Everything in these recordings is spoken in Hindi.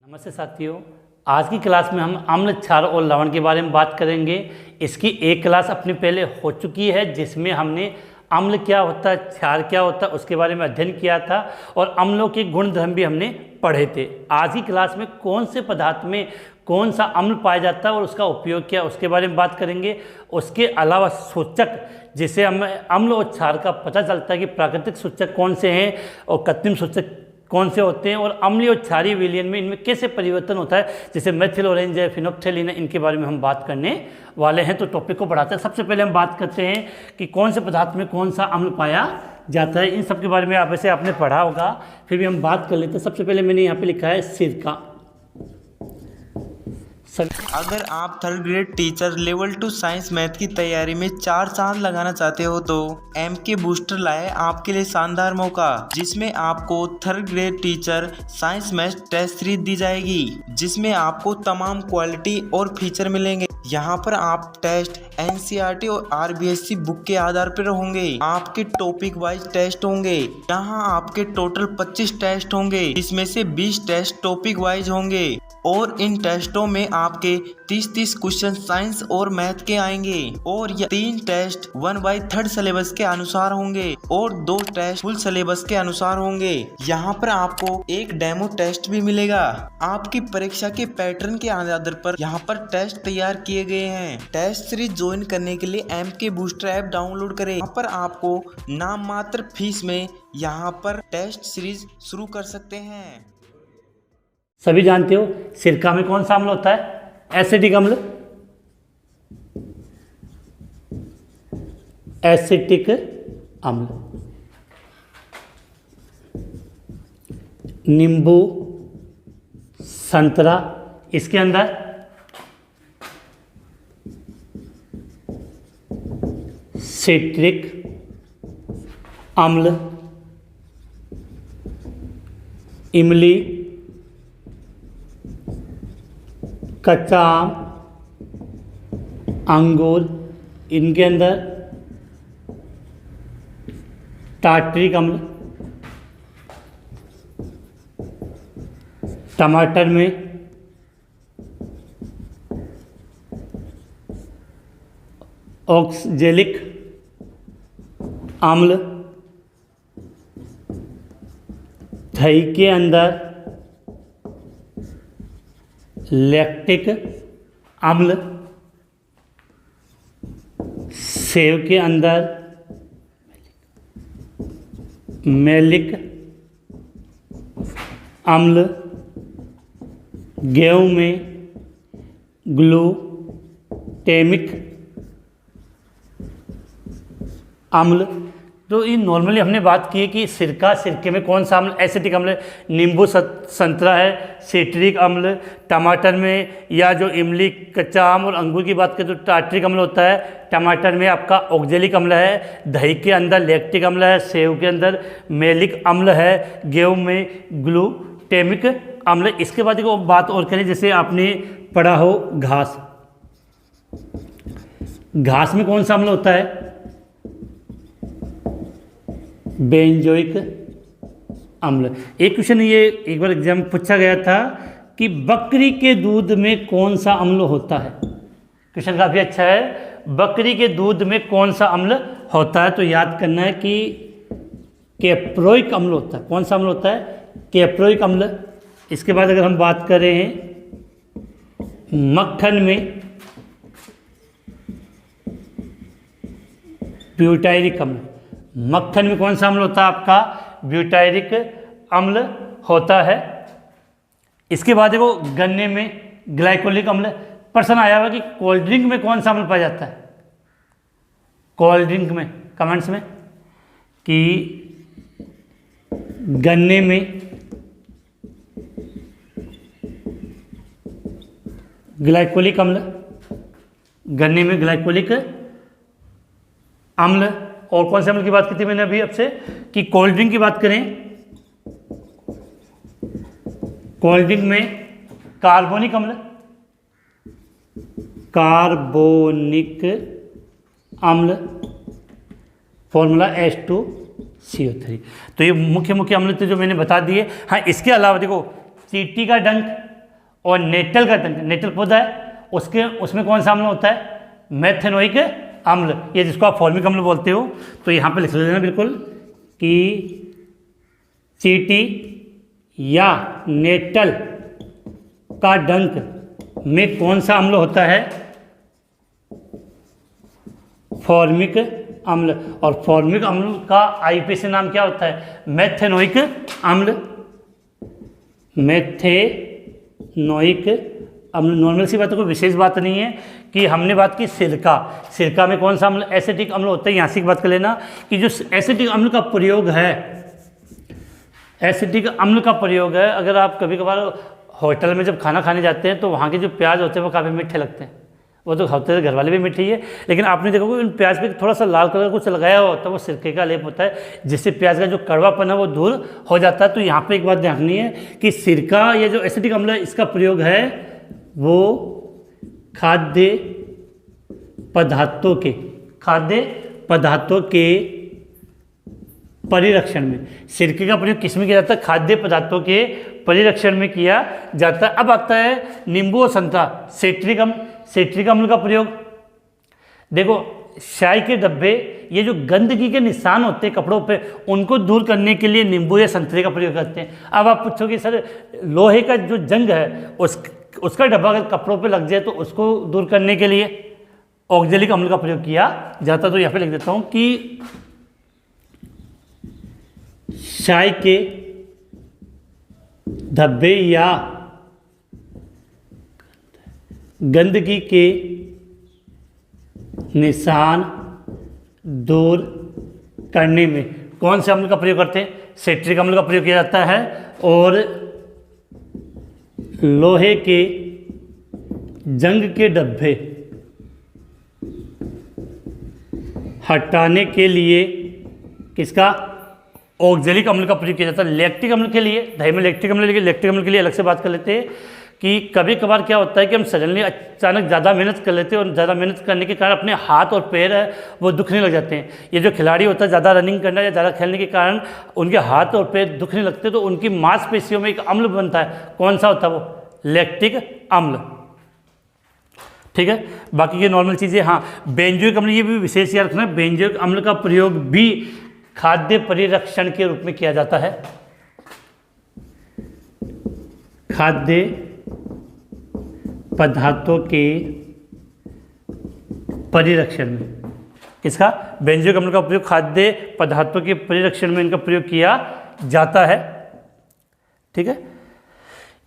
नमस्ते साथियों, आज की क्लास में हम अम्ल, क्षार और लवण के बारे में बात करेंगे। इसकी एक क्लास अपनी पहले हो चुकी है जिसमें हमने अम्ल क्या होता है, क्षार क्या होता है उसके बारे में अध्ययन किया था और अम्लों के गुण धर्म भी हमने पढ़े थे। आज की क्लास में कौन से पदार्थ में कौन सा अम्ल पाया जाता है और उसका उपयोग क्या उसके बारे में बात करेंगे। उसके अलावा सूचक जिसे हमें अम्ल और क्षार का पता चलता है कि प्राकृतिक सूचक कौन से हैं और कृत्रिम सूचक कौन से होते हैं और अम्लीय और क्षारीय विलयन में इनमें कैसे परिवर्तन होता है, जैसे मेथिल ऑरेंज है, फिनोप्थेलिन है, इनके बारे में हम बात करने वाले हैं। तो टॉपिक को बढ़ाते हैं। सबसे पहले हम बात करते हैं कि कौन से पदार्थ में कौन सा अम्ल पाया जाता है। इन सब के बारे में आप वैसे आपने पढ़ा होगा, फिर भी हम बात कर लेते हैं। सबसे पहले मैंने यहाँ पे लिखा है सिरका। अगर आप third grade teacher level 2 science math की तैयारी में 4 चांद लगाना चाहते हो तो MK बूस्टर लाए आपके लिए शानदार मौका, जिसमें आपको third grade teacher science math test series दी जाएगी, जिसमें आपको तमाम क्वालिटी और फीचर मिलेंगे। यहाँ पर आप टेस्ट NCERT और RBSC बुक के आधार पर होंगे। आपके टॉपिक वाइज टेस्ट होंगे। यहाँ आपके टोटल 25 टेस्ट होंगे, इसमें से 20 टेस्ट टॉपिक वाइज होंगे और इन टेस्टों में आपके 30-30 क्वेश्चन साइंस और मैथ के आएंगे और यह 3 टेस्ट 1/3 सिलेबस के अनुसार होंगे और 2 टेस्ट फुल सिलेबस के अनुसार होंगे। यहाँ पर आपको एक डेमो टेस्ट भी मिलेगा। आपकी परीक्षा के पैटर्न के आधार पर यहाँ पर टेस्ट तैयार किए गए हैं। टेस्ट सीरीज ज्वाइन करने के लिए MK बूस्टर ऐप डाउनलोड करें। यहाँ पर आपको नाम मात्र फीस में यहाँ पर टेस्ट सीरीज शुरू कर सकते हैं। सभी जानते हो सिरका में कौन सा अम्ल होता है? एसिटिक अम्ल। एसिटिक अम्ल। नींबू, संतरा, इसके अंदर सिट्रिक अम्ल। इमली, कच्चा आम, अंगूर, इनके अंदर टार्ट्रिक अम्ल। टमाटर में ऑक्सैलिक अम्ल। दही के अंदर लैक्टिक अम्ल। सेव के अंदर मैलिक अम्ल। गेहूं में ग्लूटेमिक अम्ल। तो ये नॉर्मली हमने बात की है कि सिरके में कौन सा अम्ल? एसिटिक अम्ल। नींबू संतरा है सिट्रिक अम्ल। टमाटर में या जो इमली, कच्चा आम और अंगूर की बात करें तो टार्ट्रिक अम्ल होता है। टमाटर में आपका ऑक्सैलिक अम्ल है। दही के अंदर लैक्टिक अम्ल है। सेव के अंदर मैलिक अम्ल है। गेहूं में ग्लूटेमिक अम्ल। इसके बाद एक बात और करें, जैसे आपने पढ़ा हो घास। घास में कौन सा अम्ल होता है? बेंजोइक अम्ल। एक क्वेश्चन ये एक बार एग्जाम में पूछा गया था कि बकरी के दूध में कौन सा अम्ल होता है। क्वेश्चन काफ़ी अच्छा है। बकरी के दूध में कौन सा अम्ल होता है? तो याद करना है कि कैप्रोइक अम्ल होता है। कौन सा अम्ल होता है? कैप्रोइक अम्ल। इसके बाद अगर हम बात करें मक्खन में ब्यूटायरिक अम्ल। मक्खन में कौन सा अम्ल होता है? आपका ब्यूटायरिक अम्ल होता है। इसके बाद देखो गन्ने में ग्लाइकोलिक अम्ल। प्रश्न आया हुआ कि कोल्ड ड्रिंक में कौन सा अम्ल पाया जाता है? कोल्ड ड्रिंक में कमेंट्स में कि गन्ने में ग्लाइकोलिक अम्ल, गन्ने में ग्लाइकोलिक अम्ल। और कौन से अम्ल की बात की थी मैंने अभी आपसे कि कोल्ड ड्रिंक की बात करें, कोल्ड ड्रिंक में कार्बोनिक अम्ल, कार्बोनिक अम्ल, फॉर्मूला H2CO3। तो ये मुख्य मुख्य अम्ल थे जो मैंने बता दिए। हाँ, इसके अलावा देखो चींटी का डंक और नेटल का डंक, नेटल पौधा है उसके उसमें कौन सा अम्ल होता है, मेथेनोइक अम्ल, ये जिसको आप फॉर्मिक अम्ल बोलते हो। तो यहाँ पे लिख लेना बिल्कुल कि चींटी या नेटल का डंक में कौन सा अम्ल होता है, फॉर्मिक अम्ल। और फॉर्मिक अम्ल का आईपीसी नाम क्या होता है, मेथेनोइक अम्ल, मेथेनोइक अम्ल। नॉर्मल सी बात है, कोई विशेष बात नहीं है कि हमने बात की सिरका, सिरका में कौन सा अम्ल, एसिटिक अम्ल होता है। यहाँ से बात कर लेना कि जो एसिटिक अम्ल का प्रयोग है, एसिटिक अम्ल का प्रयोग है, अगर आप कभी कभार होटल में जब खाना खाने जाते हैं तो वहाँ के जो प्याज होते हैं वो काफ़ी मीठे लगते हैं, वो तो होते घर वाले भी मीठे ही है, लेकिन आपने देखा उन प्याज पे थोड़ा सा लाल कलर कुछ लगाया हुआ होता है, वो सिरके का लेप होता है, जिससे प्याज का जो कड़वापन है वो दूर हो जाता है। तो यहाँ पे एक बात ध्यान रखनी है कि सिरका, ये जो एसिटिक अम्ल है, इसका प्रयोग है वो खाद्य पदार्थों के परिरक्षण में। सिरके का प्रयोग किस में किया जाता है, खाद्य पदार्थों के परिरक्षण में किया जाता है। अब आता है नींबू और संतरा, सेट्रिक अम्ल, सेट्रिक अम्ल का प्रयोग। देखो चाय के डब्बे, ये जो गंदगी के निशान होते हैं कपड़ों पे, उनको दूर करने के लिए नींबू या संतरे का प्रयोग करते हैं। अब आप पूछोगे सर लोहे का जो जंग है उसका डब्बा अगर कपड़ों पे लग जाए तो उसको दूर करने के लिए ऑक्जेलिक अम्ल का प्रयोग किया जाता है। तो यहाँ पे लिख देता हूँ कि चाय के धब्बे या गंदगी के निशान दूर करने में कौन से अम्ल का प्रयोग करते हैं, सेट्रिक अम्ल का प्रयोग किया जाता है। और लोहे के जंग के डब्बे हटाने के लिए किसका, ऑक्जेलिक अम्ल का प्रयोग किया जाता है। लैक्टिक अम्ल के लिए, दही में लैक्टिक अम्ल, लेकिन लैक्टिक अम्ल के लिए अलग से बात कर लेते हैं कि कभी कभार क्या होता है कि हम सडनली अचानक ज़्यादा मेहनत कर लेते हैं और ज़्यादा मेहनत करने के कारण अपने हाथ और पैर है वो दुखने लग जाते हैं। ये जो खिलाड़ी होता है ज़्यादा रनिंग करना या ज़्यादा खेलने के कारण उनके हाथ और पैर दुखने लगते हैं, तो उनकी मांसपेशियों में एक अम्ल बनता है, कौन सा होता है वो, लैक्टिक अम्ल। ठीक है, बाकी ये नॉर्मल चीज़ें। हाँ, बेंजोइक अम्ल, ये भी विशेष याद रखना, बेंजोइक अम्ल का प्रयोग भी खाद्य परिरक्षण के रूप में किया जाता है, खाद्य पदार्थों के परिरक्षण में। किसका, बेंजोइक अम्ल का प्रयोग खाद्य पदार्थों के परिरक्षण में इनका प्रयोग किया जाता है। ठीक है,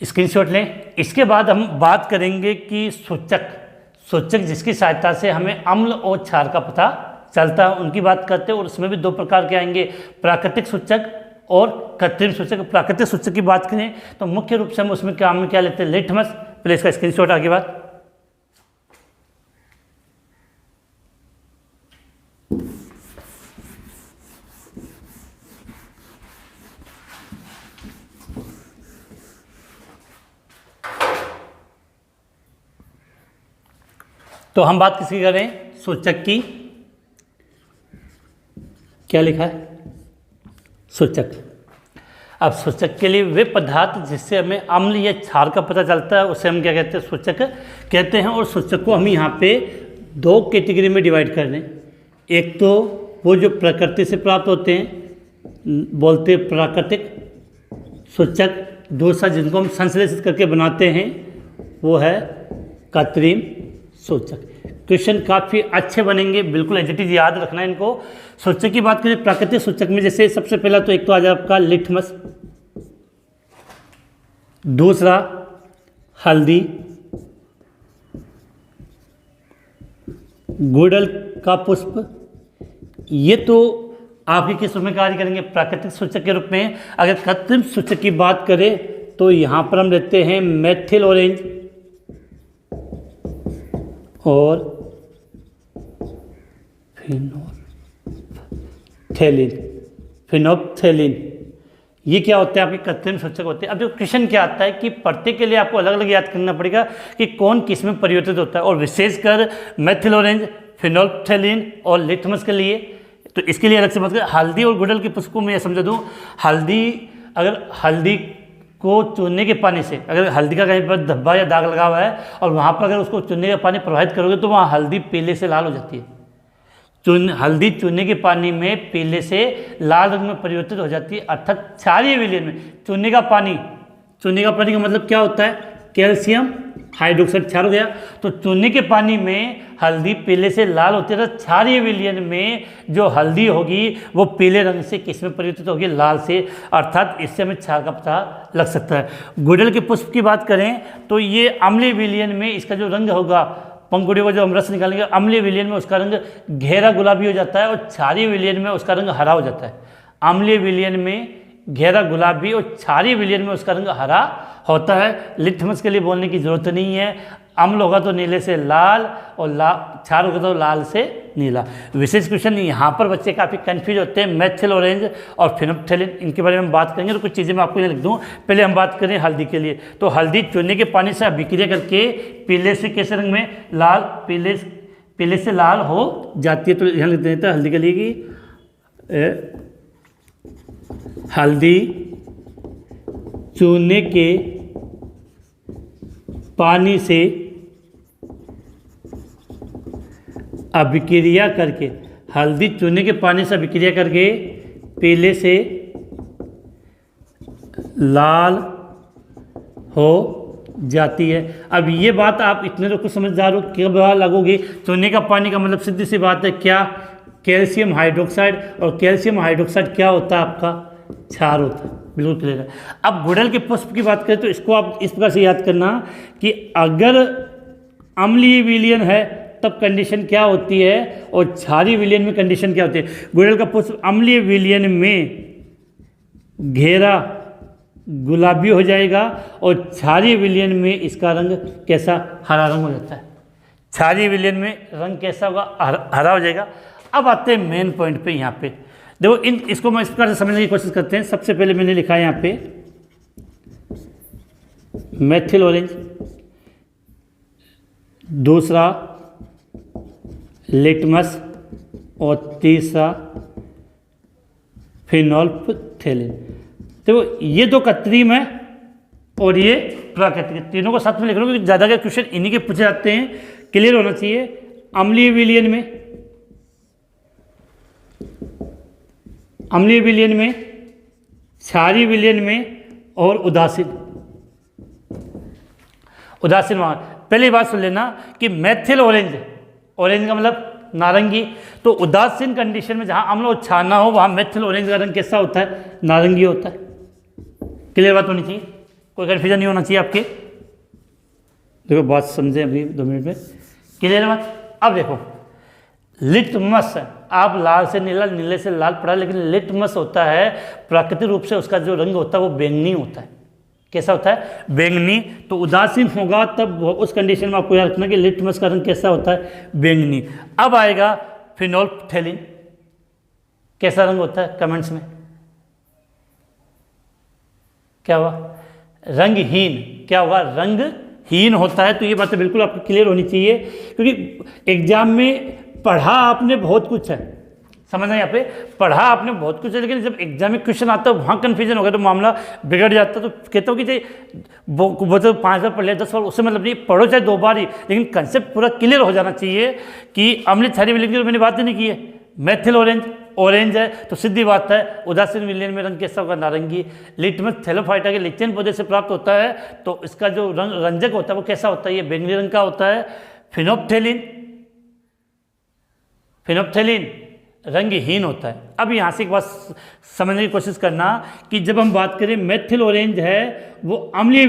स्क्रीनशॉट लें। इसके बाद हम बात करेंगे कि सूचक जिसकी सहायता से हमें अम्ल और क्षार का पता चलता है, उनकी बात करते हैं। और उसमें भी दो प्रकार के आएंगे, प्राकृतिक सूचक और कृत्रिम सूचक। प्राकृतिक सूचक की बात करें तो मुख्य रूप से हम उसमें क्या लेते हैं, लिटमस। पहले इसका स्क्रीनशॉट आगे बात। तो हम बात किसकी कर रहे हैं, सूचक की। क्या लिखा है, सूचक। अब सूचक के लिए वे पदार्थ जिससे हमें अम्ल या क्षार का पता चलता है उसे हम क्या कहते हैं, सूचक कहते हैं। और सूचक को हम यहाँ पे दो कैटेगरी में डिवाइड कर दें। एक तो वो जो प्रकृति से प्राप्त होते हैं, बोलते हैं प्राकृतिक सूचक। दूसरा जिनको हम संश्लेषित करके बनाते हैं वो है कृत्रिम सूचक। क्वेश्चन काफ़ी अच्छे बनेंगे, बिल्कुल एज इट इज याद रखना है इनको। सूचक की बात करें प्राकृतिक सूचक में, जैसे सबसे पहला तो एक तो आ जाए आपका लिटमस, दूसरा हल्दी, गुड़हल का पुष्प। ये तो आपके किस रूप में कार्य करेंगे, प्राकृतिक सूचक के रूप में। अगर कृत्रिम सूचक की बात करें तो यहाँ पर हम लेते हैं मेथिल ऑरेंज और फिनोप्थेलिन। ये क्या होते हैं, आपके कृत्रिम सूचक होते हैं। अब जो क्वेश्चन क्या आता है कि प्रत्येक के लिए आपको अलग अलग याद करना पड़ेगा कि कौन किस में परिवर्तित होता है, और विशेषकर मेथिल ऑरेंज, फिनोप्थेलिन और लिटमस के लिए। तो इसके लिए अलग से बात करें। हल्दी और गुड़हल के पुष्पों में यह समझा दूँ, हल्दी, अगर हल्दी को चूने के पानी से, अगर हल्दी का कहीं पर धब्बा या दाग लगा हुआ है और वहाँ पर अगर उसको चूने का पानी प्रवाहित करोगे तो वहाँ हल्दी पीले से लाल हो जाती है। हल्दी चूने के पानी में पीले से लाल रंग में परिवर्तित हो जाती है, अर्थात क्षारीय विलयन में चूने का पानी का मतलब क्या होता है? कैल्शियम हाइड्रोक्साइड क्षार हो गया। तो चूने के पानी में हल्दी पीले से लाल होती है, तो क्षारीय विलयन में जो हल्दी होगी वो पीले रंग से किस में परिवर्तित होगी? लाल से, अर्थात इससे हमें क्षार का पता लग सकता है। गुड़हल के पुष्प की बात करें तो ये अम्लीय विलयन में इसका जो रंग होगा, पंखुड़ियों का जो हम रस निकालेंगे, अम्लीय विलयन में उसका रंग गहरा गुलाबी हो जाता है और क्षारीय विलयन में उसका रंग हरा हो जाता है। अम्लीय विलयन में गहरा गुलाबी और क्षारीय विलयन में उसका रंग हरा होता है। लिटमस के लिए बोलने की जरूरत नहीं है। अम्ल होगा तो नीले से लाल और क्षार होगा तो लाल से नीला। विशेष क्वेश्चन यहाँ पर बच्चे काफ़ी कंफ्यूज होते हैं, मेथिल ऑरेंज और फिनोप्थेलिन, इनके बारे में हम बात करेंगे। तो कुछ चीज़ें मैं आपको यहाँ लिख दूँ। पहले हम बात करें हल्दी के लिए, तो हल्दी चूने के पानी से अभिक्रिया करके पीले से कैसे रंग में? लाल, पीले से लाल हो जाती है। तो यहाँ लिख देते हैं हल्दी के लिए कि हल्दी चूने के पानी से अभिक्रिया करके, हल्दी चूने के पानी से अभिक्रिया करके पीले से लाल हो जाती है। अब ये बात आप इतने लोग को समझदार हो, कब लगोगे? चूने का पानी का मतलब सीधी सी बात है क्या? कैल्शियम हाइड्रोक्साइड, और कैल्शियम हाइड्रोक्साइड क्या होता है? आपका क्षार होता है। बिल्कुल क्लियर है। अब गुड़हल के पुष्प की बात करें तो इसको आप इस प्रकार से याद करना कि अगर अम्लीय विलयन है तब कंडीशन क्या होती है और क्षारीय विलयन में कंडीशन क्या होती है। गुड़हल का पुष्प अम्लीय विलयन में घेरा गुलाबी हो जाएगा और क्षारीय विलयन में इसका रंग कैसा? हरा रंग हो जाता है। क्षारीय विलयन में रंग कैसा होगा? हरा हो जाएगा। अब आते हैं मेन पॉइंट पे। यहाँ पे देखो, इसको मैं इस प्रकार से समझने की कोशिश करते हैं। सबसे पहले मैंने लिखा है यहाँ पे मेथिल ऑरेंज, दूसरा लिटमस और तीसरा फिनोल्फथेलिन। तो ये दो कृत्रिम है और ये प्राकृतिक, तीनों को साथ में लिख रहा हूँ क्योंकि ज़्यादा के क्वेश्चन इन्हीं के पूछे जाते हैं, क्लियर होना चाहिए। अम्लीय विलयन में, क्षारीय विलयन में और उदासीन वहाँ। पहली बात सुन लेना कि मेथिल ऑरेंज का मतलब नारंगी, तो उदासीन कंडीशन में जहाँ अम्ल और क्षार ना हो वहाँ मेथिल ऑरेंज का रंग कैसा होता है? नारंगी होता है। क्लियर बात होनी चाहिए, कोई कन्फ्यूजन नहीं होना चाहिए आपके। देखो बात समझे अभी 2 मिनट में, क्लियर बात। अब देखो लिटमस, आप लाल से नीला, नीले से लाल पढ़ा, लेकिन लिटमस होता है प्राकृतिक रूप से उसका जो रंग होता है वो बैंगनी होता है। कैसा होता है? बैंगनी। तो उदासीन होगा तब उस कंडीशन में आपको याद रखना कि लिटमस का रंग कैसा होता है? बैंगनी। अब आएगा फिनोल्फथेलिन, कैसा रंग होता है? कमेंट्स में क्या हुआ? रंगहीन। क्या होगा? रंगहीन होता है। तो ये बातें बिल्कुल आपको क्लियर होनी चाहिए क्योंकि एग्जाम में पढ़ा आपने बहुत कुछ है, समझना यहाँ पे, पढ़ा आपने बहुत कुछ है, लेकिन जब एग्जाम में क्वेश्चन आता है वहाँ कन्फ्यूजन हो गया तो मामला बिगड़ जाता है। तो कहता हूँ कि वो तो 5 बार पढ़ लिया, 10 बार, उससे मतलब नहीं, पढ़ो चाहे 2 बार ही, लेकिन कंसेप्ट पूरा क्लियर हो जाना चाहिए कि अम्लीय क्षारीय विलयन की मैंने बात ही नहीं की है। मेथिल ऑरेंज है तो सीधी बात है उदासीन विलयन में रंग कैसा होगा? नारंगी। लिटमस थैलोफाइटा के लिचेन पौधे से प्राप्त होता है तो इसका जो रंजक होता है वो कैसा होता है? ये बैंगनी रंग का होता है। फिनोप्थेलिन रंगहीन होता है। अब यहाँ से एक बात समझने की कोशिश करना कि जब हम बात करें मेथिल ऑरेंज है वो अम्लीय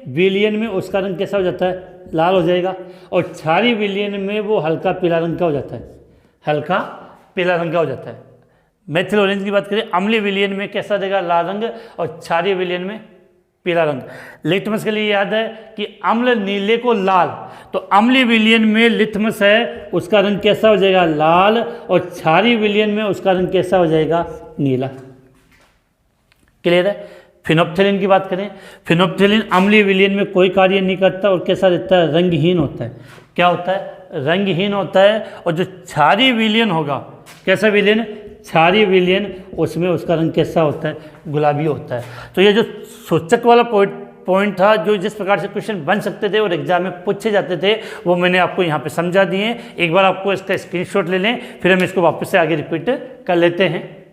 विलयन में उसका रंग कैसा हो जाता है? लाल हो जाएगा। और क्षारीय विलयन में वो हल्का पीला रंग का हो जाता है, हल्का पीला रंग का हो जाता है। मेथिल ऑरेंज की बात करें अम्लीय विलयन में कैसा देगा? लाल रंग, और क्षारीय विलयन में पीला रंग। लिटमस के लिए याद है कि अम्ल नीले को लाल, तो अम्लीय विलयन में लिटमस है उसका रंग कैसा हो जाएगा? लाल, और क्षारीय विलयन में उसका रंग कैसा हो जाएगा? नीला। क्लियर है। फिनोप्थेलिन की बात करें, फिनोप्थेलिन अम्लीय विलयन में कोई कार्य नहीं करता और कैसा रहता है? रंगहीन होता है। क्या होता है? रंगहीन होता है। और जो क्षारीय विलयन होगा, कैसा विलयन? क्षारीय विलयन, उसमें उसका रंग कैसा होता है, गुलाबी होता है। तो ये जो सूचक वाला पॉइंट था, जो जिस प्रकार से क्वेश्चन बन सकते थे और एग्जाम में पूछे जाते थे, वो मैंने आपको यहाँ पे समझा दिए। एक बार आपको इसका स्क्रीनशॉट ले लें, फिर हम इसको वापस से आगे रिपीट कर लेते हैं।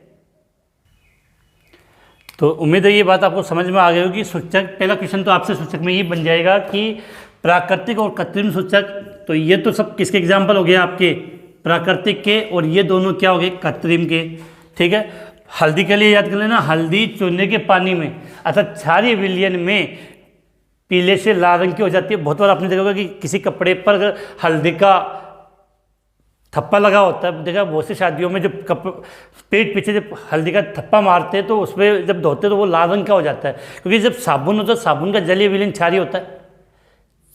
तो उम्मीद है ये बात आपको समझ में आ गई होगी। सूचक, पहला क्वेश्चन तो आपसे सूचक में ये बन जाएगा कि प्राकृतिक और कृत्रिम सूचक। तो ये तो सब किसके एग्जाम्पल हो गया, आपके प्राकृतिक के, और ये दोनों क्या हो गए, कृत्रिम के। ठीक है, हल्दी के लिए याद कर लेना, हल्दी चूने के पानी में अर्थात क्षारीय विलयन में पीले से लाल रंग की हो जाती है। बहुत बार आपने देखा होगा कि किसी कपड़े पर अगर हल्दी का थप्पा लगा होता है, देखा बहुत सी शादियों में जब पेट पीछे जब हल्दी का थप्पा मारते हैं तो उस पर जब धोते तो वो लाल रंग का हो जाता है, क्योंकि जब साबुन होता है, साबुन का जलीय विलयन क्षारीय होता है।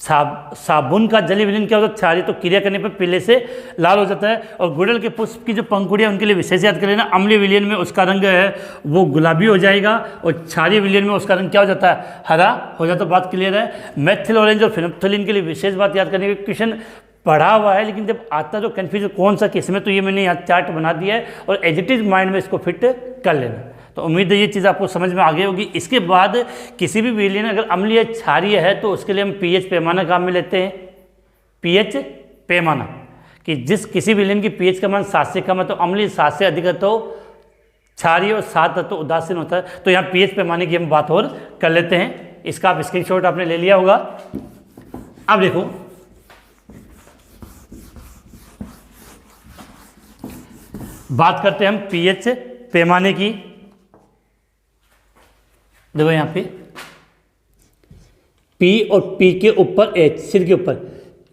साबुन का जलीय विलयन क्या होता है, क्षारीय। तो क्रिया करने पर पीले से लाल हो जाता है। और गुड़हल के पुष्प की जो पंखुड़ियाँ, उनके लिए विशेष याद कर लेना, अम्लीय विलयन में उसका रंग है वो गुलाबी हो जाएगा, और क्षारीय विलयन में उसका रंग क्या हो जाता है, हरा हो जाता है। बात क्लियर है। मेथिल ऑरेंज और फिनोप्थलीन के लिए विशेष बात याद करने के, क्वेश्चन पढ़ा हुआ है लेकिन जब आता तो कन्फ्यूजन कौन सा किस में, तो ये मैंने यहाँ चार्ट बना दिया है और एज इट इज माइंड में इसको फिट कर लेना। तो उम्मीद है ये चीज़ आपको समझ में आ गई होगी। इसके बाद किसी भी विलयन अगर अम्लीय क्षारीय है तो उसके लिए हम पीएच पैमाना काम में लेते हैं। पीएच पैमाना, कि जिस किसी विलयन की पीएच का मान 7 से कम है तो अम्लीय, 7 से अधिक है तो क्षारीय, और 7 है तो उदासीन होता है। तो यहाँ पीएच पैमाने की हम बात और कर लेते हैं। इसका आप स्क्रीनशॉट आपने ले लिया होगा। अब देखो, बात करते हैं हम पीएच पैमाने की। देखो यहाँ पे P और P के ऊपर H, सिर के ऊपर।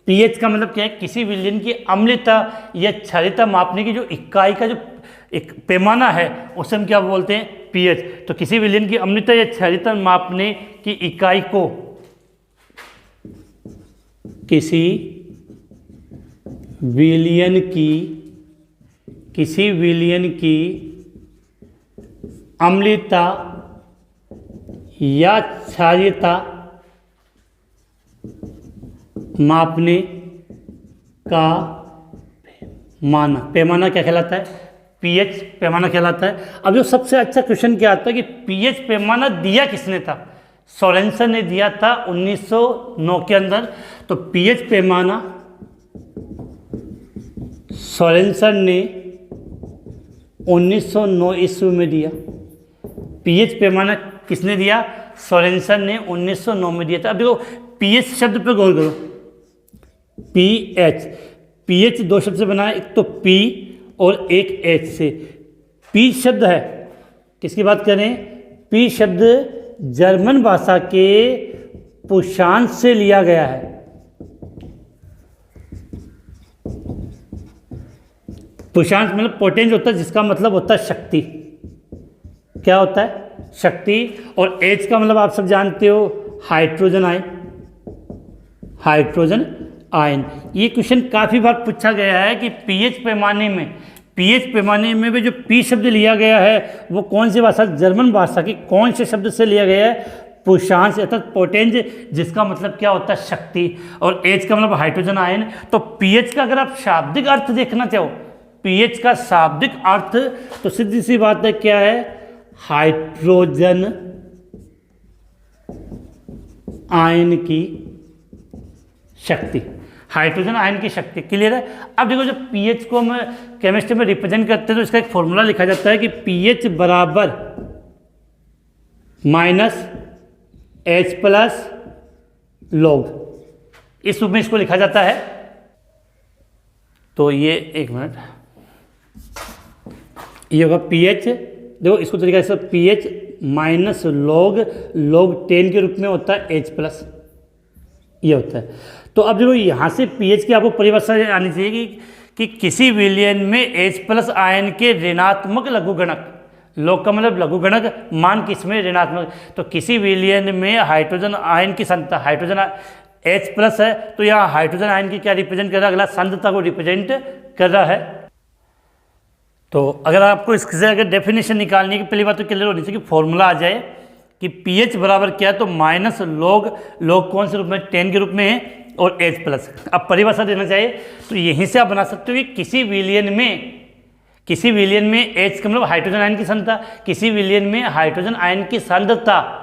pH का मतलब क्या है, किसी विलयन की अम्लता या क्षारीयता मापने की जो इकाई का जो एक पैमाना है उसे हम क्या बोलते हैं, pH। तो किसी विलयन की अम्लता या क्षारीयता मापने की इकाई को किसी विलयन की अम्लता या क्षारीयता मापने का पैमाना क्या कहलाता है, पीएच पैमाना कहलाता है। अब जो सबसे अच्छा क्वेश्चन क्या आता है कि पीएच पैमाना दिया किसने था, सोरेनसन ने दिया था 1909 के अंदर। तो पीएच पैमाना सोरेनसन ने 1909 ईस्वी में दिया। पीएच पैमाना किसने दिया, सोरेनसन ने 1909 में दिया था। अब देखो पीएच शब्द पे गौर करो, पीएच दो शब्द से बना है, एक तो पी और एक एच से। पी शब्द है, किसकी बात करें, पी शब्द जर्मन भाषा के पुषांश से लिया गया है। पुषांश मतलब पोटेंस होता है, जिसका मतलब होता है शक्ति। क्या होता है, शक्ति। और एच का मतलब आप सब जानते हो, हाइड्रोजन आयन। ये क्वेश्चन काफ़ी बार पूछा गया है कि पीएच पैमाने में भी जो पी शब्द लिया गया है वो कौन सी भाषा, जर्मन भाषा की कौन से शब्द से लिया गया है, पुषांश अर्थात पोटेंस, जिसका मतलब क्या होता है, शक्ति। और एच का मतलब हाइड्रोजन आयन। तो पीएच का अगर आप शाब्दिक अर्थ देखना चाहो, पीएच का शाब्दिक अर्थ तो सीधी सी बात है, क्या है, हाइड्रोजन आयन की शक्ति। हाइड्रोजन आयन की शक्ति, क्लियर है। अब देखो, जब पीएच को हम केमिस्ट्री में रिप्रेजेंट करते हैं तो इसका एक फॉर्मूला लिखा जाता है कि पीएच बराबर -H+ log, इस रूप में इसको लिखा जाता है। तो ये एक मिनट, ये होगा पीएच। देखो इसको तरीका से, पीएच -log 10 के रूप में होता है H+, ये होता है। तो अब देखो यहाँ से पीएच की आपको परिभाषा आनी चाहिए कि किसी विलयन में H+ आयन के ऋणात्मक लघुगणक, लॉग का मतलब लघुगणक मान किसमें, ऋणात्मक। तो किसी विलयन में हाइड्रोजन आयन की सांद्रता, हाइड्रोजन H+ है तो यहाँ हाइड्रोजन आयन की क्या रिप्रेजेंट कर रहा है, अगला सांद्रता को रिप्रेजेंट कर रहा है। तो अगर आपको इससे अगर डेफिनेशन निकालने की, पहली बात तो क्लियर होनी चाहिए कि फॉर्मूला आ जाए कि पीएच बराबर क्या है, तो -log कौन से रूप में, 10 के रूप में है, और H+। अब परिभाषा देना चाहिए तो यहीं से आप बना सकते हो कि किसी विलयन में किसी विलयन में H का मतलब हाइड्रोजन आयन की सांद्रता, किसी विलयन में हाइड्रोजन आयन की सांद्रता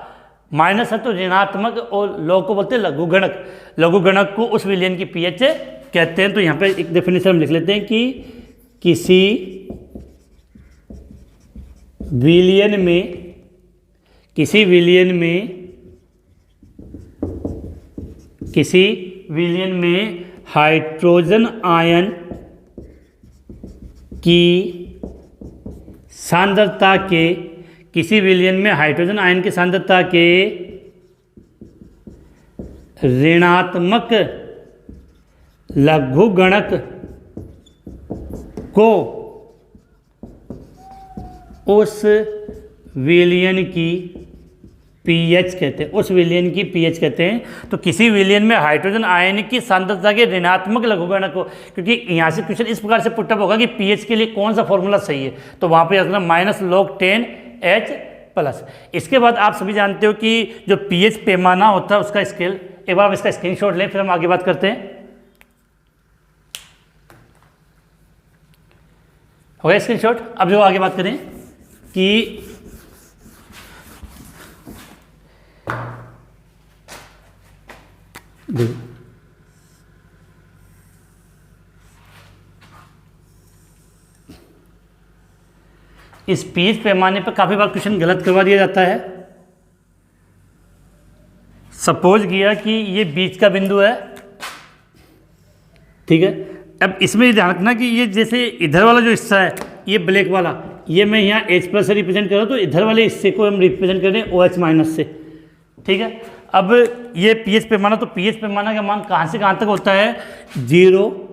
माइनस है तो ऋणात्मक, और लॉग को बोलते हैं लघुगणक। लघुगणक को उस विलयन की पीएच कहते हैं। तो यहाँ पे एक डेफिनेशन हम लिख लेते हैं कि किसी विलयन में हाइड्रोजन आयन की सांद्रता के, किसी विलयन में हाइड्रोजन आयन की सांद्रता के ऋणात्मक लघुगणक को उस विलयन की पीएच कहते हैं, उस विलयन की पीएच कहते हैं। तो किसी विलयन में हाइड्रोजन आयन की सांद्रता के ऋणात्मक लघुगणक को, क्योंकि यहाँ से क्वेश्चन इस प्रकार से पुटअप होगा कि पीएच के लिए कौन सा फॉर्मूला सही है, तो वहाँ पे रखना -log10H+। इसके बाद आप सभी जानते हो कि जो पीएच पैमाना होता है उसका स्केल, एक बार आप इसका स्क्रीनशॉट लें फिर हम आगे बात करते हैं। हो गया स्क्रीनशॉट। अब जो आगे बात करें कि इस पीएच पैमाने पर काफ़ी बार क्वेश्चन गलत करवा दिया जाता है। सपोज किया कि ये बीच का बिंदु है, ठीक है। अब इसमें ध्यान रखना कि ये जैसे इधर वाला जो हिस्सा है ये ब्लैक वाला, ये मैं यहाँ H+ से रिप्रेजेंट कर रहा हूँ, तो इधर वाले हिस्से को हम रिप्रेजेंट कर रहे हैं OH- से, ठीक है। अब ये पीएच पैमाना, तो पीएच पैमाना का मान कहाँ से कहाँ तक होता है, 0,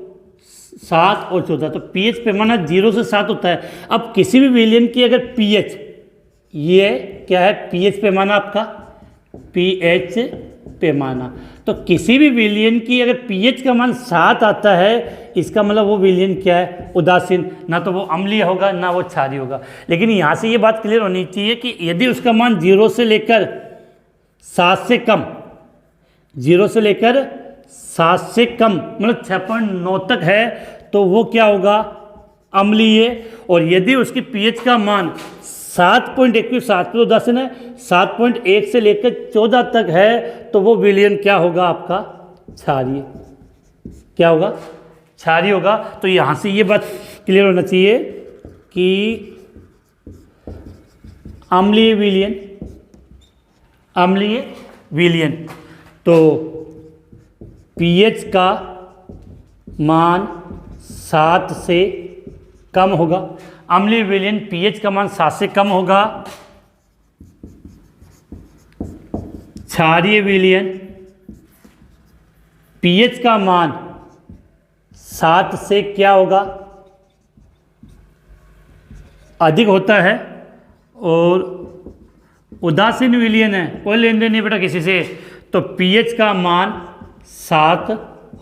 7 और 14। तो पीएच पैमाना 0 से 7 होता है। अब किसी भी विलयन की अगर पीएच, ये क्या है पीएच पैमाना आपका, पीएच पैमाना, तो किसी भी विलयन की अगर पीएच का मान 7 आता है, इसका मतलब वो विलयन क्या है, उदासीन, ना तो वो अम्लीय होगा ना वो क्षारीय होगा। लेकिन यहाँ से ये बात क्लियर होनी चाहिए कि यदि उसका मान 0 से लेकर 7 से कम, 0 से लेकर 7 से कम मतलब 6.9 तक है, तो वो क्या होगा, अम्लीय। और यदि उसकी पीएच का मान 7.1, 7 पे उदासीन है, 7.1 से लेकर 14 तक है, तो वो विलयन क्या होगा आपका, क्षारीय। क्या होगा, क्षारीय होगा। तो यहाँ से ये बात क्लियर होना चाहिए कि अम्लीय विलयन, तो पीएच का मान 7 से कम होगा। अम्लीय विलयन पीएच का मान 7 से कम होगा। क्षारीय विलयन पीएच का मान 7 से क्या होगा, अधिक होता है। और उदासीन विलयन है, कोई लेन देन नहीं बेटा किसी से, तो पीएच का मान 7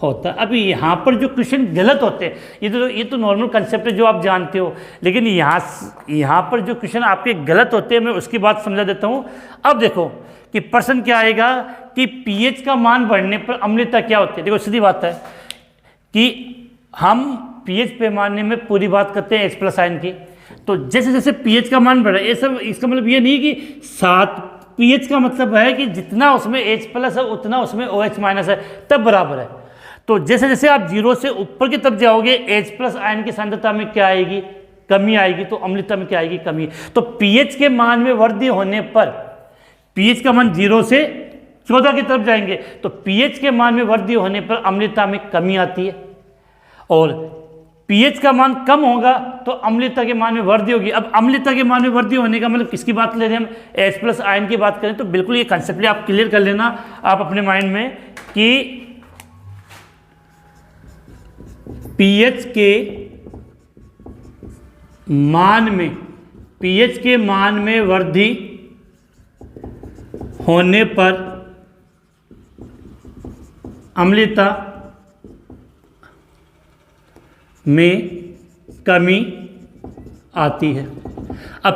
होता है। अभी यहाँ पर जो क्वेश्चन गलत होते हैं, ये तो नॉर्मल कंसेप्ट है जो आप जानते हो, लेकिन यहाँ पर जो क्वेश्चन आपके गलत होते हैं मैं उसकी बात समझा देता हूँ। अब देखो कि प्रश्न क्या आएगा कि पीएच का मान बढ़ने पर अम्लता क्या होती है। देखो सीधी बात है कि हम पीएच पैमाने में पूरी बात करते हैं H+ आयन की, तो जैसे जैसे पीएच का मान बढ़ा, ये सब इसका मतलब ये नहीं कि 7, पीएच का मतलब है कि जितना उसमें H+ है उतना उसमें OH- है, तब बराबर है। तो जैसे जैसे आप 0 से ऊपर की तरफ जाओगे, H+ आयन की सांद्रता में क्या आएगी, कमी आएगी, तो अम्लता में क्या आएगी, कमी। तो पीएच के मान में वृद्धि होने पर, पीएच का मान 0 से 14 की तरफ जाएंगे, तो पीएच के मान में वृद्धि होने पर अम्लता में कमी आती है। और पीएच का मान कम होगा तो अम्लता के मान में वृद्धि होगी। अब अम्लता के मान में वृद्धि होने का मतलब किसकी बात ले रहे हैं हम, H+ आयन की बात करें, तो बिल्कुल ये कंसेप्ट आप क्लियर कर लेना आप अपने माइंड में कि पीएच के मान में वृद्धि होने पर अम्लता में कमी आती है। अब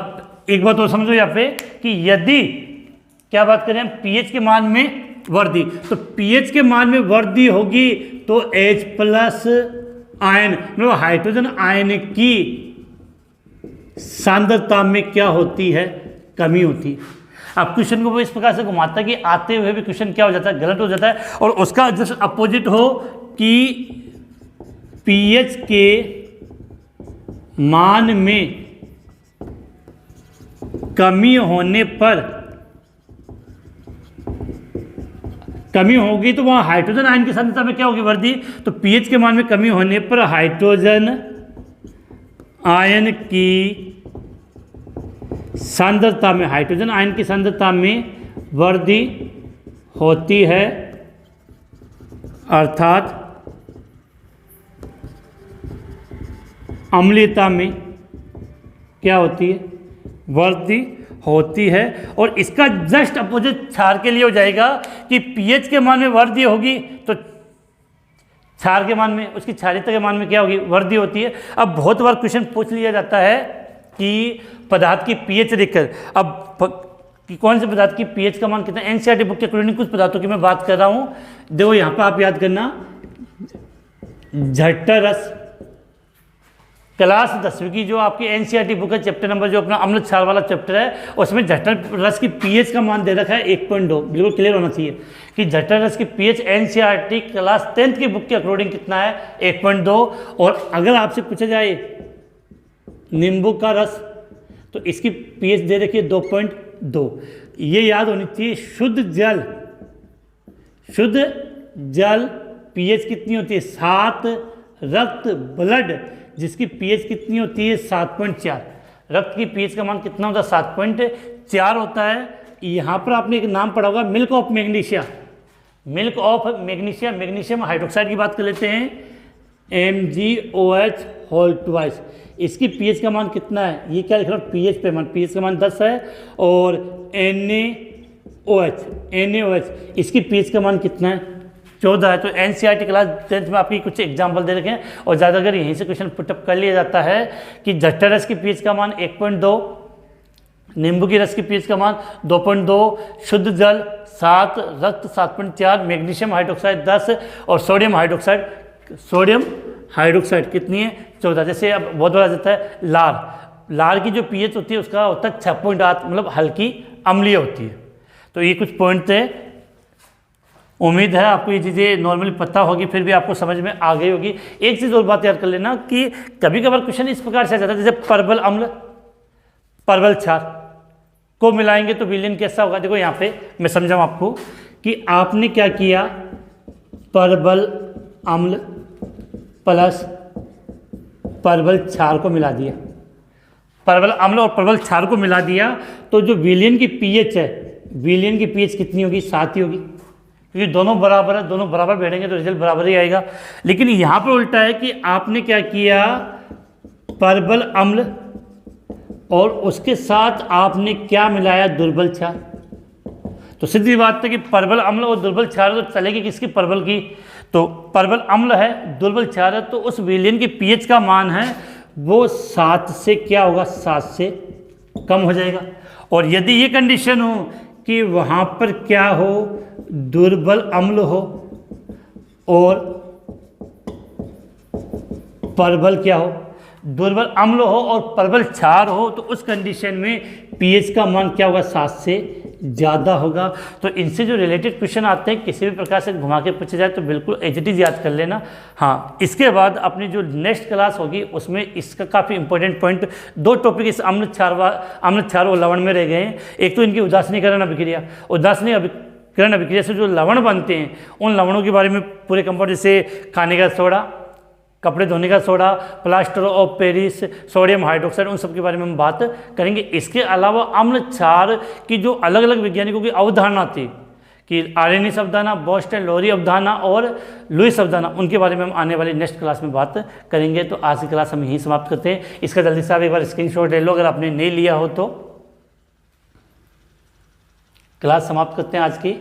एक बात और समझो यहाँ पे कि यदि क्या बात करें हम पीएच के मान में वृद्धि, तो पीएच के मान में वृद्धि होगी तो H+ आयन मतलब हाइड्रोजन आयन की सांद्रता में क्या होती है, कमी होती है। अब क्वेश्चन को वो इस प्रकार से घुमाता है कि आते हुए भी क्वेश्चन क्या हो जाता है, गलत हो जाता है, और उसका जस्ट अपोजिट हो कि पीएच के मान में कमी होने पर, कमी होगी तो वहाँ हाइड्रोजन आयन की सांद्रता में क्या होगी, वृद्धि। तो पीएच के मान में कमी होने पर हाइड्रोजन आयन की सांद्रता में, हाइड्रोजन आयन की सांद्रता में वृद्धि होती है, अर्थात अम्लीयता में क्या होती है, वृद्धि होती है। और इसका जस्ट अपोजिट क्षार के लिए हो जाएगा कि पीएच के मान में वृद्धि होगी तो क्षार के मान में, उसकी क्षारीयता के मान में क्या होगी, वृद्धि होती है। अब बहुत बार क्वेश्चन पूछ लिया जाता है कि पदार्थ की पीएच देखकर, अब कि कौन से पदार्थ की पीएच का मान कितना, एनसीईआरटी बुक के अकॉर्डिंग कुछ पदार्थों की मैं बात कर रहा हूँ। देखो यहाँ पर आप याद करना, जठर रस क्लास 10वीं की जो आपकी एनसीईआरटी बुक है, चैप्टर नंबर जो अपना अम्ल क्षार वाला चैप्टर है, उसमें जठर रस की पीएच का मान दे रखा है 1.2। बिल्कुल क्लियर होना चाहिए कि जठर रस की पीएच एनसीईआरटी क्लास 10th की बुक के अकॉर्डिंग कितना है, 1.2। और अगर आपसे पूछा जाए नींबू का रस तो इसकी पीएच दे रखी है 2.2। ये याद होनी चाहिए। शुद्ध जल पीएच कितनी होती है, 7। रक्त ब्लड जिसकी पीएच कितनी होती है, 7.4। रक्त की पीएच का मान कितना होता है, 7.4 होता है। यहाँ पर आपने एक नाम पढ़ा होगा, milk of magnesia. Milk of magnesia, magnesium hydroxide की बात कर लेते हैं, MgOH होल ट्वाइस। इसकी पीएच का मान कितना है, ये क्या लिख रहा है, पीएच पे मान, पीएच का मान 10 है। और NaOH इसकी पीएच का मान कितना है, 14 है। तो एनसीईआरटी क्लास 10th में आपकी कुछ एग्जाम्पल दे रखे हैं, और ज़्यादा अगर यहीं से क्वेश्चन पुटअप कर लिया जाता है कि जठर रस की पीएच का मान 1.2, नींबू की रस की पीएच का मान 2.2, शुद्ध जल 7, रक्त 7.4, मैग्नीशियम हाइड्रोक्साइड 10 और सोडियम हाइड्रोक्साइड कितनी है, 14। जैसे अब बहुत बड़ा जाता है लार की जो पीएच होती है उसका होता है 6.8, मतलब हल्की अम्लीय होती है। तो ये कुछ पॉइंट थे, उम्मीद है आपको ये चीज़ें नॉर्मली पता होगी, फिर भी आपको समझ में आ गई होगी। एक चीज़ और बात याद कर लेना कि कभी कभार क्वेश्चन इस प्रकार से आ जाता है, जैसे परबल अम्ल परबल क्षार को मिलाएंगे तो विलयन कैसा होगा। देखो यहाँ पे मैं समझाऊँ आपको कि आपने क्या किया, परबल अम्ल प्लस परबल क्षार को मिला दिया, परबल अम्ल और परबल क्षार को मिला दिया, तो जो विलयन की पीएच है, विलयन की पीएच कितनी होगी, 7 ही होगी, क्योंकि दोनों बराबर है, दोनों बराबर बैठेंगे तो रिजल्ट बराबर ही आएगा। लेकिन यहाँ पर उल्टा है कि आपने क्या किया, परबल अम्ल और उसके साथ आपने क्या मिलाया, दुर्बल क्षार। तो सीधी बात है कि परबल अम्ल और दुर्बल क्षार तो चलेगी किसकी, परबल की। तो परबल अम्ल है, दुर्बल क्षार है, तो उस विलयन की पीएच का मान है वो 7 से क्या होगा, 7 से कम हो जाएगा। और यदि ये कंडीशन हो कि वहाँ पर क्या हो, दुर्बल अम्ल हो और परबल क्या हो, दुर्बल अम्ल हो और परबल क्षार हो, तो उस कंडीशन में पीएच का मान क्या होगा, 7 से ज़्यादा होगा। तो इनसे जो रिलेटेड क्वेश्चन आते हैं किसी भी प्रकार से घुमा के पूछे जाए तो बिल्कुल एज इट इज़ याद कर लेना। हाँ, इसके बाद अपनी जो नेक्स्ट क्लास होगी उसमें इसका काफ़ी इंपॉर्टेंट पॉइंट, 2 टॉपिक इस अम्ल क्षार और लवण में रह गए हैं। एक तो इनकी उदासीनीकरण अभिक्रिया, उदासीनीकरण अभिक्रिया से जो लवण बनते हैं उन लवणों के बारे में पूरे कंपाउंड, जैसे खाने का सोडा, कपड़े धोने का soda, plaster of Paris, sodium hydroxide, उन सब के बारे में हम बात करेंगे। इसके अलावा अम्ल क्षार की जो अलग अलग वैज्ञानिकों की अवधारणा थी कि आर्यनीस अवधारणा, बोस्टन लोरी अवधारणा और लुईस अवधारणा, उनके बारे में हम आने वाली नेक्स्ट क्लास में बात करेंगे। तो आज की क्लास हम यहीं समाप्त करते हैं। इसका जल्दी से आप एक बार स्क्रीनशॉट ले लो अगर आपने नहीं लिया हो तो। क्लास समाप्त करते हैं आज की।